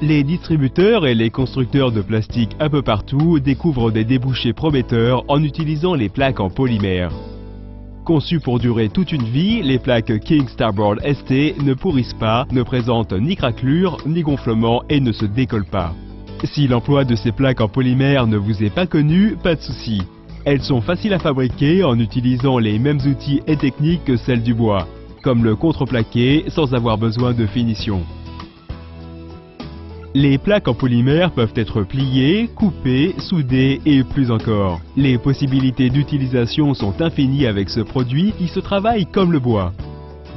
Les distributeurs et les constructeurs de plastique un peu partout découvrent des débouchés prometteurs en utilisant les plaques en polymère. Conçues pour durer toute une vie, les plaques King Starboard ST ne pourrissent pas, ne présentent ni craquelure, ni gonflement et ne se décollent pas. Si l'emploi de ces plaques en polymère ne vous est pas connu, pas de souci. Elles sont faciles à fabriquer en utilisant les mêmes outils et techniques que celles du bois, comme le contreplaqué sans avoir besoin de finition. Les plaques en polymère peuvent être pliées, coupées, soudées et plus encore. Les possibilités d'utilisation sont infinies avec ce produit qui se travaille comme le bois.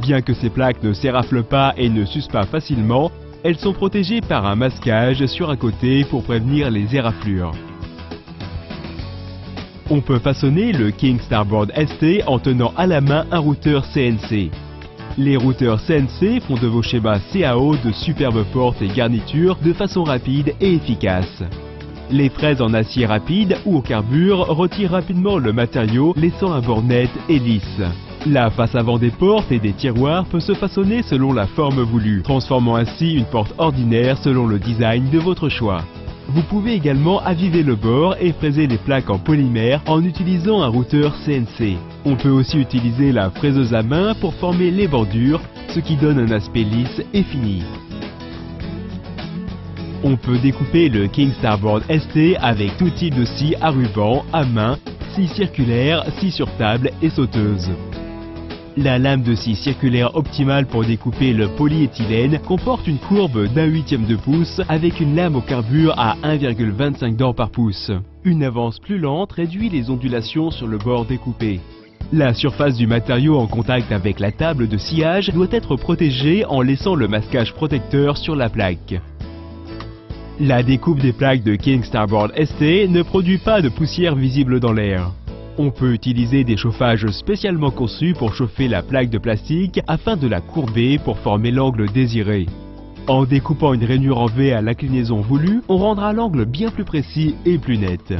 Bien que ces plaques ne s'éraflent pas et ne s'usent pas facilement, elles sont protégées par un masquage sur un côté pour prévenir les éraflures. On peut façonner le King Starboard ST en tenant à la main un routeur CNC. Les routeurs CNC font de vos schémas CAO de superbes portes et garnitures de façon rapide et efficace. Les fraises en acier rapide ou au carbure retirent rapidement le matériau, laissant un bord net et lisse. La face avant des portes et des tiroirs peut se façonner selon la forme voulue, transformant ainsi une porte ordinaire selon le design de votre choix. Vous pouvez également aviver le bord et fraiser les plaques en polymère en utilisant un routeur CNC. On peut aussi utiliser la fraiseuse à main pour former les bordures, ce qui donne un aspect lisse et fini. On peut découper le King Starboard ST avec tout type de scie à ruban, à main, scie circulaire, scie sur table et sauteuse. La lame de scie circulaire optimale pour découper le polyéthylène comporte une courbe d'1/8 de pouce avec une lame au carbure à 1,25 dents par pouce. Une avance plus lente réduit les ondulations sur le bord découpé. La surface du matériau en contact avec la table de sciage doit être protégée en laissant le masquage protecteur sur la plaque. La découpe des plaques de King Starboard ST ne produit pas de poussière visible dans l'air. On peut utiliser des chauffages spécialement conçus pour chauffer la plaque de plastique afin de la courber pour former l'angle désiré. En découpant une rainure en V à l'inclinaison voulue, on rendra l'angle bien plus précis et plus net.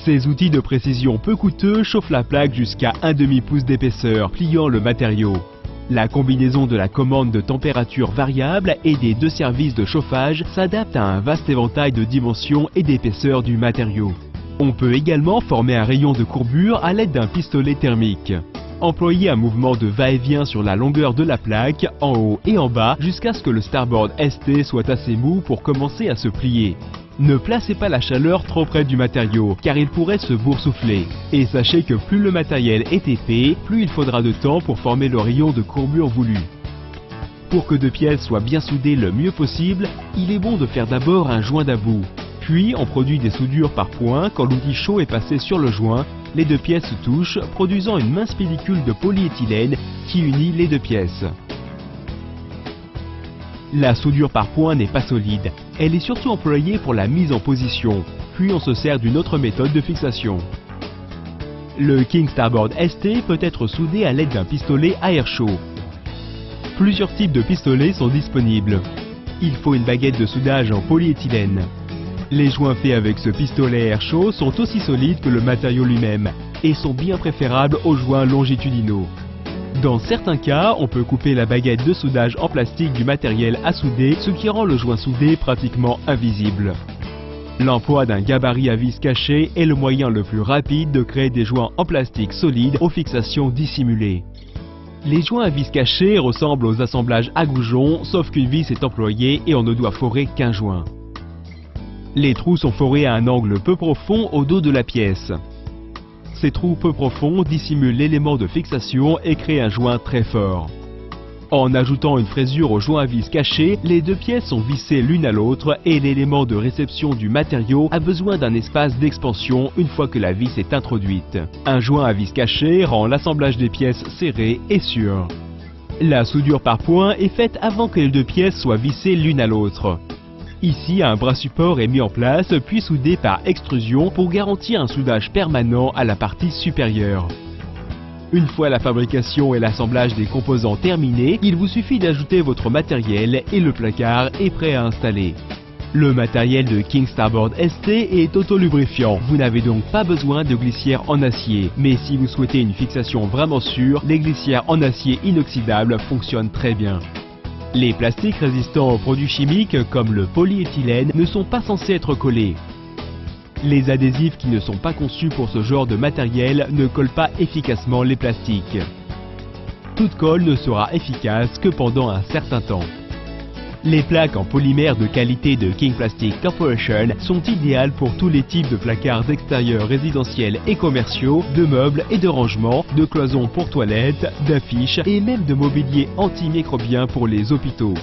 Ces outils de précision peu coûteux chauffent la plaque jusqu'à 1/2 pouce d'épaisseur, pliant le matériau. La combinaison de la commande de température variable et des deux services de chauffage s'adapte à un vaste éventail de dimensions et d'épaisseur du matériau. On peut également former un rayon de courbure à l'aide d'un pistolet thermique. Employez un mouvement de va-et-vient sur la longueur de la plaque, en haut et en bas, jusqu'à ce que le Starboard ST soit assez mou pour commencer à se plier. Ne placez pas la chaleur trop près du matériau, car il pourrait se boursoufler. Et sachez que plus le matériel est épais, plus il faudra de temps pour former le rayon de courbure voulu. Pour que deux pièces soient bien soudées le mieux possible, il est bon de faire d'abord un joint d'about. Puis, on produit des soudures par points quand l'outil chaud est passé sur le joint, les deux pièces se touchent, produisant une mince pellicule de polyéthylène qui unit les deux pièces. La soudure par points n'est pas solide, elle est surtout employée pour la mise en position, puis on se sert d'une autre méthode de fixation. Le King Starboard ST peut être soudé à l'aide d'un pistolet à air chaud. Plusieurs types de pistolets sont disponibles. Il faut une baguette de soudage en polyéthylène. Les joints faits avec ce pistolet à air chaud sont aussi solides que le matériau lui-même et sont bien préférables aux joints longitudinaux. Dans certains cas, on peut couper la baguette de soudage en plastique du matériel à souder, ce qui rend le joint soudé pratiquement invisible. L'emploi d'un gabarit à vis caché est le moyen le plus rapide de créer des joints en plastique solides aux fixations dissimulées. Les joints à vis cachés ressemblent aux assemblages à goujons, sauf qu'une vis est employée et on ne doit forer qu'un joint. Les trous sont forés à un angle peu profond au dos de la pièce. Ces trous peu profonds dissimulent l'élément de fixation et créent un joint très fort. En ajoutant une fraisure au joint à vis caché, les deux pièces sont vissées l'une à l'autre et l'élément de réception du matériau a besoin d'un espace d'expansion une fois que la vis est introduite. Un joint à vis caché rend l'assemblage des pièces serré et sûr. La soudure par points est faite avant que les deux pièces soient vissées l'une à l'autre. Ici, un bras support est mis en place puis soudé par extrusion pour garantir un soudage permanent à la partie supérieure. Une fois la fabrication et l'assemblage des composants terminés, il vous suffit d'ajouter votre matériel et le placard est prêt à installer. Le matériel de King Starboard ST est autolubrifiant, vous n'avez donc pas besoin de glissière en acier. Mais si vous souhaitez une fixation vraiment sûre, les glissières en acier inoxydable fonctionnent très bien. Les plastiques résistants aux produits chimiques, comme le polyéthylène, ne sont pas censés être collés. Les adhésifs qui ne sont pas conçus pour ce genre de matériel ne collent pas efficacement les plastiques. Toute colle ne sera efficace que pendant un certain temps. Les plaques en polymère de qualité de King Plastic Corporation sont idéales pour tous les types de placards extérieurs résidentiels et commerciaux, de meubles et de rangements, de cloisons pour toilettes, d'affiches et même de mobilier antimicrobien pour les hôpitaux.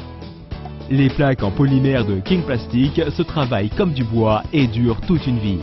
Les plaques en polymère de King Plastic se travaillent comme du bois et durent toute une vie.